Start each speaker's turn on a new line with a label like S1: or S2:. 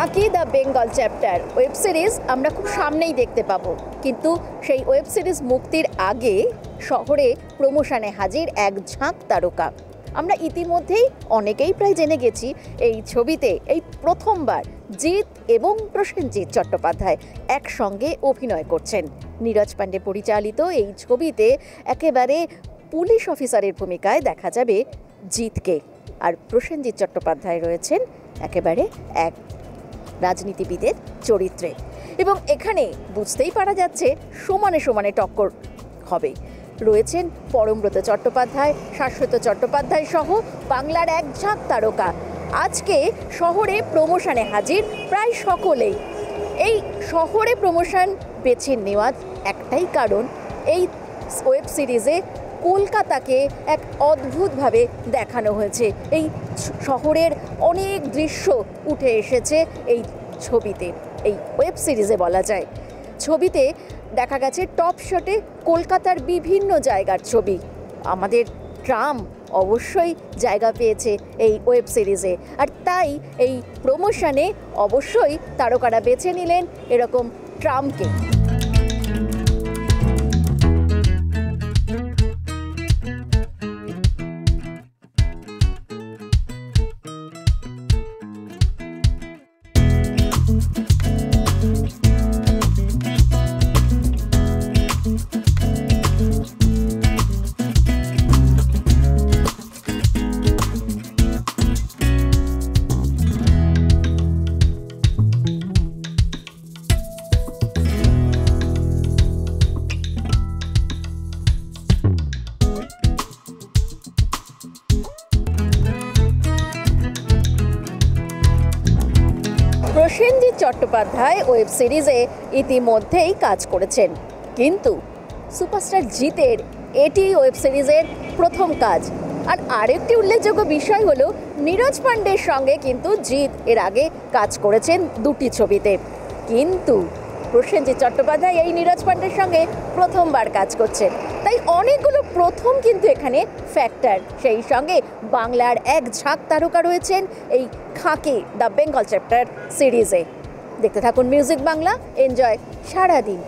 S1: Khakee the Bengal chapter web series আমরা খুব সামনেই দেখতে পাবো, কিন্তু সেই ওয়েব সিরিজ মুক্তির আগে শহরে প্রমোশনে হাজির এক ঝাঁক তারকা। আমরা ইতিমধ্যেই অনেকেই প্রায় জেনে গেছি এই ছবিতে এই প্রথমবার জিৎ এবং প্রসেনজিৎ চট্টোপাধ্যায় একসঙ্গে অভিনয় করছেন। নীরজ পাণ্ডে পরিচালিত এই ছবিতে একেবারে পুলিশ অফিসারের ভূমিকায় দেখা যাবে জিৎকে, আর প্রসেনজিৎ চট্টোপাধ্যায় রয়েছেন একেবারে এক রাজনীতিবিদের চরিত্রে। এবং এখানে বুঝতেই পারা যাচ্ছে সমানে সমানে টক্কর হবে। রয়েছেন পরমব্রত চট্টোপাধ্যায়, শাশ্বত চট্টোপাধ্যায় সহ বাংলার এক ঝাঁক তারকা। আজকে শহরে প্রমোশনে হাজির প্রায় সকলেই। এই শহরে প্রমোশন বেছে নেওয়ার একটাই কারণ, এই ওয়েব সিরিজে কলকাতাকে এক অদ্ভুতভাবে দেখানো হয়েছে। এই শহরের অনেক দৃশ্য উঠে এসেছে এই ছবিতে, এই ওয়েব সিরিজে বলা যায়। ছবিতে দেখা গেছে টপ শটে কলকাতার বিভিন্ন জায়গার ছবি। আমাদের ট্রাম অবশ্যই জায়গা পেয়েছে এই ওয়েব সিরিজে, আর তাই এই প্রমোশনে অবশ্যই তারকারা বেছে নিলেন এরকম ট্রামকে। প্রসেনজিৎ চট্টোপাধ্যায় ওয়েব সিরিজে ইতিমধ্যেই কাজ করেছেন, কিন্তু সুপারস্টার জিতের এটি ওয়েব সিরিজের প্রথম কাজ। আর আরেকটি উল্লেখযোগ্য বিষয় হলো নীরজ পাণ্ডের সঙ্গে কিন্তু জিৎ এর আগে কাজ করেছেন দুটি ছবিতে, কিন্তু প্রসেনজিৎ চট্টোপাধ্যায় এই নীরজ পাণ্ডের সঙ্গে প্রথমবার কাজ করছেন। তাই অনেকগুলো প্রথম কিন্তু এখানে ফ্যাক্টর। সেই সঙ্গে বাংলার এক ঝাঁক তারকা রয়েছেন এই খাকি দ্য বেঙ্গল চ্যাপ্টার সিরিজে। দেখতে থাকুন মিউজিক বাংলা, এনজয় সারাদিন।